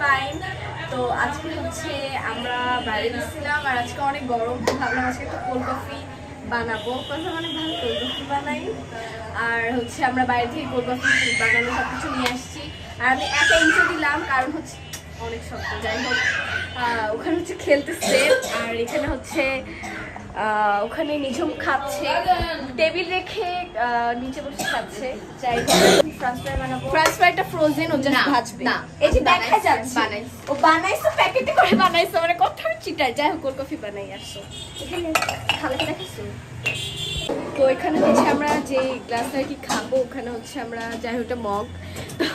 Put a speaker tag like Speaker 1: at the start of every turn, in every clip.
Speaker 1: Fine. তো আজকে হচ্ছে আমরা বাইরে গেছিলাম আর আজকে অনেক গরম, ভাবলাম আজকে একটা কোল্ড কফি বানাবো। কথা অনেক ভালো কোল্ড কফি বানাই। আর হচ্ছে আমরা বাইরে থেকে কোল্ড কফি বানানো সব কিছু নিয়ে আসছি। আর আমি একা ইন্ট্রো দিলাম কারণ হচ্ছে অনেক শক্ত। যাই হোক, ওখানে হচ্ছে খেলতেছে আর এখানে হচ্ছে ওখানে নিঝুম খাচ্ছে, টেবিল রেখে নিচে বসে খাচ্ছে। যাই হোক, ফ্রান্স ফ্রাই বানাবো। ফ্রান্স ফ্রাইটা ফ্রোজেন, ও জাস্ট ভাজবে না। এই যে দেখা যাচ্ছে ও বানাইছে, প্যাকেটে করে বানাইছে, মানে কত চিটার। যাই হোক, কোল্ড কফি বানাই আসছো। এখানে খালাকে দেখাইছো? তো এখানে হচ্ছে আমরা যে গ্লাসটা আর কি খাবো, ওখানে হচ্ছে আমরা যাই হোক মগ, তো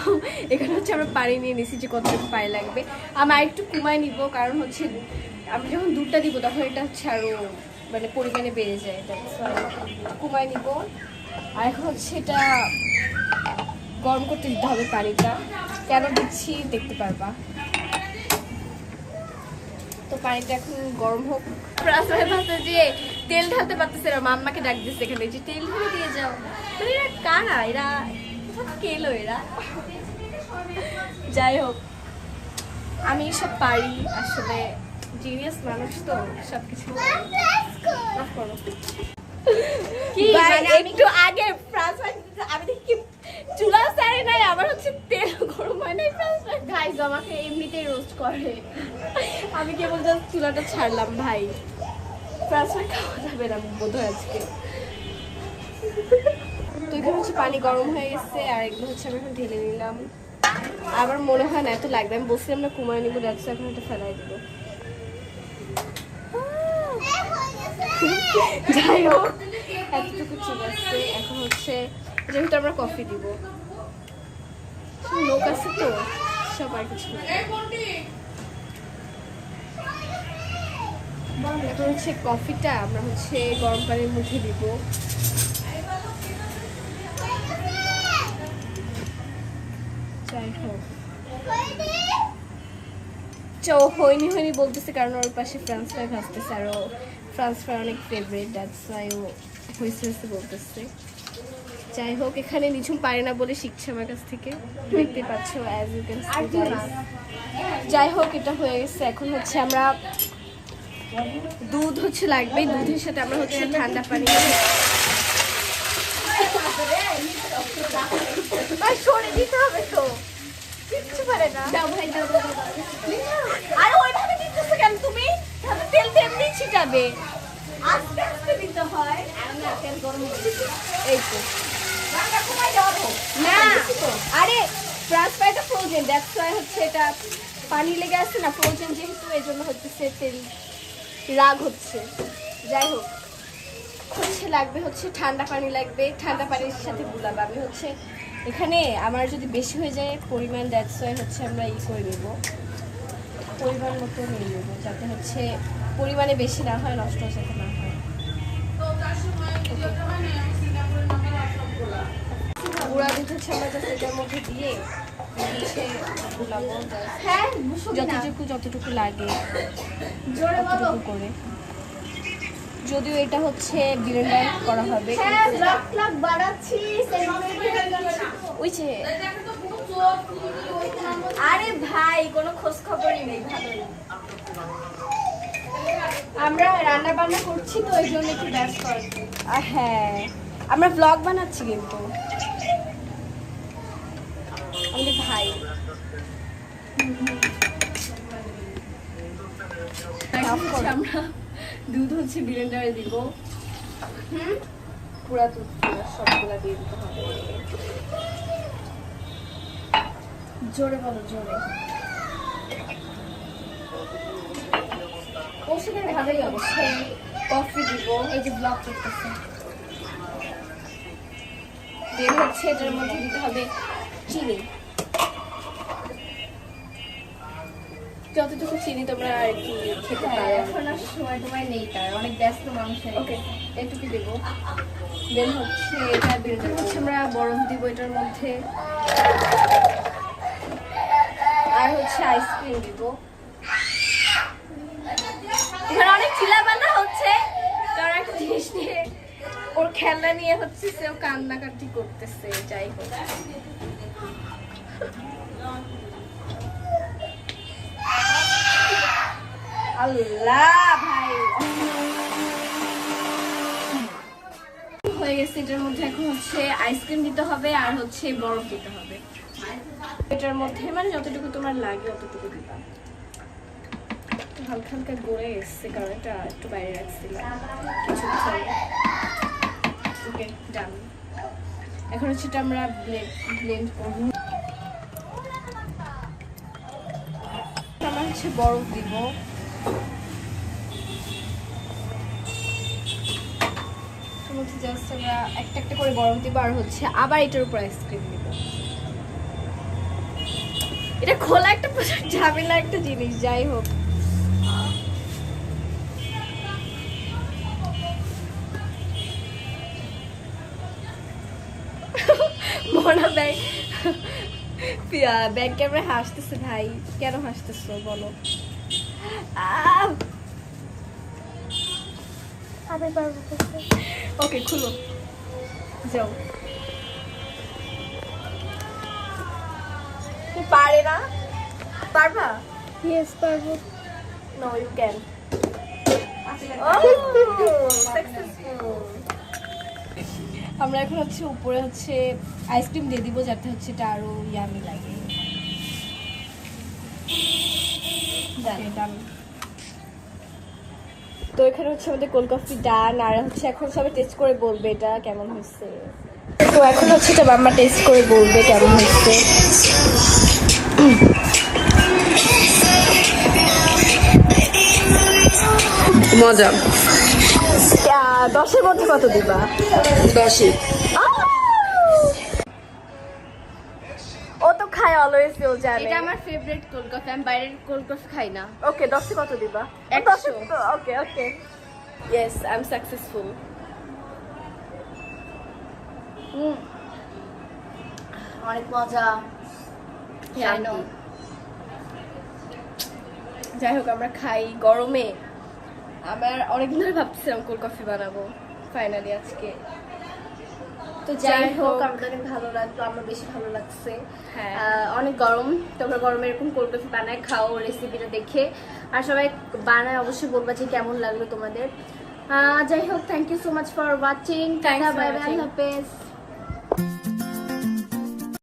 Speaker 1: এখানে হচ্ছে আমরা পানি নিয়ে নিছি যে কতটুকু পানি লাগবে। আমরা একটু কমায় নিব কারণ হচ্ছে আমি যখন দুধটা দিব তখন এটা হচ্ছে আরো মানে পরিমাণে বেড়ে যায়, কমায় নিব। আর এখন হচ্ছে এটা গরম করতে দিতে হবে পানিটা, কেন দিচ্ছি দেখতে পারবা। তো পানিটা এখন গরম হোক। যে তেল ঢালতে পারতেছে না, মাম্মাকে ডাক দিচ্ছে এখানে যে তেল ঢেলে দিয়ে যাও। তো এরা কারা, এরা কেলো এরা। যাই হোক, আমি সব পারি আসলে, জিনিয়াস মানুষ তো সবকিছু। একটু আগে আমি দেখি চুলা সারি নাই, আবার হচ্ছে তেল গরম হয় নাই। গাইস আমাকে এমনিতেই রোস্ট করে, আমি কেবল জাস্ট চুলাটা ছাড়লাম। ভাই ফ্রান্স ফ্রাই খাওয়া যাবে না বোধ হয় আজকে। তো এখানে হচ্ছে পানি গরম হয়ে গেছে আর এগুলো হচ্ছে আমি এখন ঢেলে নিলাম। আমার মনে হয় না এত লাগবে, আমি বসে আমরা কুমায় নিবো, যাচ্ছে এখন এটা ফেলাই দিব। যাই হোক, এতটুকু ঠিক আছে। এখন হচ্ছে যেহেতু আমরা কফি দিব, লোক আছে তো সব আর কিছু। এখন হচ্ছে কফিটা আমরা হচ্ছে গরম পানির মধ্যে দিব। যাই হোক, হয়নি বলতেছে কারণ ওর পাশে ফ্রান্স ফ্রাই ভাজতেছে, আর ফ্রান্স ফ্রাই অনেক ফেভারিট, দ্যাটস ওয়াই ও হয়েছে বলতেছে। যাই হোক, এখানে নিঝুম পারে না বলে শিখছে আমার কাছ থেকে, দেখতে পাচ্ছ as you can see guys. যাই হোক, এটা হয়ে গেছে। এখন হচ্ছে আমরা দুধ হচ্ছে লাগবে, দুধের সাথে আমরা হচ্ছে ঠান্ডা পানি সরে দিতে হবে তো, কিচ্ছু পারে না। দাও ভাই, দাও। আরে ওইভাবে দিতেছো কেন তুমি? তেল তো এমনি ছিটাবে, আস্তে আস্তে দিতে হয়। তেল গরম এই তো না। আরে ফ্রান্স ফ্রাইটা ফ্রোজেন, দ্যাটস ওয়াই হচ্ছে এটা পানি লেগে আসছে না, ফ্রোজেন যেহেতু এই জন্য হচ্ছে তেল রাগ হচ্ছে। যাই হোক, হচ্ছে লাগবে হচ্ছে ঠান্ডা পানি লাগবে, ঠান্ডা পানির সাথে গুলাবো। আমি হচ্ছে এখানে আমার যদি বেশি হয়ে যায় পরিমাণ, দ্যাটস ওয়াই হচ্ছে আমরা করে নেব, পরিমাণ মতো নিয়ে নেব, যাতে হচ্ছে পরিমাণে বেশি না হয়, নষ্ট যাতে না হয়। গুঁড়া দুধ হচ্ছে আমরা জাস্ট এটার মধ্যে দিয়ে হচ্ছে গুলাবো, যতটুকু লাগে ততটুকু করে। যদিও এটা হচ্ছে ব্লেন্ডার করা হবে, ওই যে আরে ভাই কোনো খোঁজ খবরই নেই। ভালোই আমরা রান্না বান্না করছি তো এই জন্য একটু ব্যস্ত আছি। হ্যাঁ, আমরা ব্লগ বানাচ্ছি কিন্তু আমাদের ভাই। আমরা দুধ হচ্ছে ব্লেন্ডারে দিব, পুরা দুধ সবগুলা দিয়ে দিতে হবে। জোরে বলো, জোরে। ওর সাথে ভালোই অবশ্যই কফি দিব, এই যে ব্লক করতেছে। দেন হচ্ছে এটার মধ্যে দিতে হবে চিনি, যতটুকু চিনি তোমরা আর কি খেতে পারো। এখন আর সময় নেই, তার অনেক ব্যস্ত মানুষ। ওকে, এটুকু দেবো। দেন হচ্ছে এটা ব্লেন্ডার হচ্ছে আমরা বরফ দিব এটার মধ্যে, আর হচ্ছে আইসক্রিম দিব। এখানে অনেক চিল্লাপাল্লা হচ্ছে কারণ একটা জিনিস নিয়ে, ওর খেলনা নিয়ে হচ্ছে সেও কান্নাকাটি করতেছে। যাই হোক, আল্লাহ ভাই হয়ে গেছে। এটার মধ্যে এখন হচ্ছে আইসক্রিম দিতে হবে আর হচ্ছে বরফ দিতে হবে। এটার মধ্যে মানে যতটুকু তোমার লাগে অতটুকু দিবা। হালকা হালকা গড়ে এসছে কারণ এটা একটু বাইরে রাখছিলাম কিছু। ওকে ডান। এখন হচ্ছে এটা আমরা ব্লেন্ড করবো। আমরা হচ্ছে বরফ দিব। জাস্ট আমরা একটা একটা করে বরফ দিব আর হচ্ছে আবার এটার উপর আইসক্রিম দিব। এটা খোলা একটা প্রচুর ঝামেলা একটা জিনিস। যাই হোক মনে ব্যাগ ক্যামেরা হাসতেছে ভাই। কেন হাসতেছো বলো? ওকে খুলো যাও। পারে না? পারবা? ইয়েস পারবো। No you can. আমরা এখন হচ্ছে উপরে হচ্ছে আইসক্রিম দিয়ে দিব যাতে হচ্ছে এটা আরো ইয়ামি লাগে। তো এখানে হচ্ছে আমাদের কোল্ড কফি ডান আর হচ্ছে এখন সবাই টেস্ট করে বলবে এটা কেমন হয়েছে। তো এখন হচ্ছে এটা বাম্মা টেস্ট করে বলবে কেমন হয়েছে।
Speaker 2: মজা।
Speaker 1: 10-এর মধ্যে কত দিবা?
Speaker 2: 10-ই।
Speaker 1: ও তো খায় অলওয়েজ, ও জানে।
Speaker 3: এটা আমার ফেভারিট কোল্ড কফি। আমি বাইরের কোল্ড কফি খাই না।
Speaker 1: ওকে 10-এ কত দিবা?
Speaker 3: 100।
Speaker 1: Okay okay yes I am successful.
Speaker 3: অনেক মজা।
Speaker 1: যাই হোক আমরা খাই গরমে। আমার অনেকদিন ধরে ভাবছিলাম কোল্ড কফি বানাবো, ফাইনালি আজকে। তো
Speaker 3: যাই হোক আমাদের অনেক ভালো লাগলো, আমার বেশি ভালো লাগছে।
Speaker 1: হ্যাঁ
Speaker 3: অনেক গরম, তোমরা গরমে এরকম কোল্ড কফি বানায় খাও রেসিপিটা দেখে। আর সবাই বানায় অবশ্যই বলবা যে কেমন লাগলো তোমাদের। যাই হোক, thank you so much for watching.
Speaker 1: Thanks for
Speaker 3: bye bye,
Speaker 1: watching.
Speaker 3: আল্লাহ হাফেজ।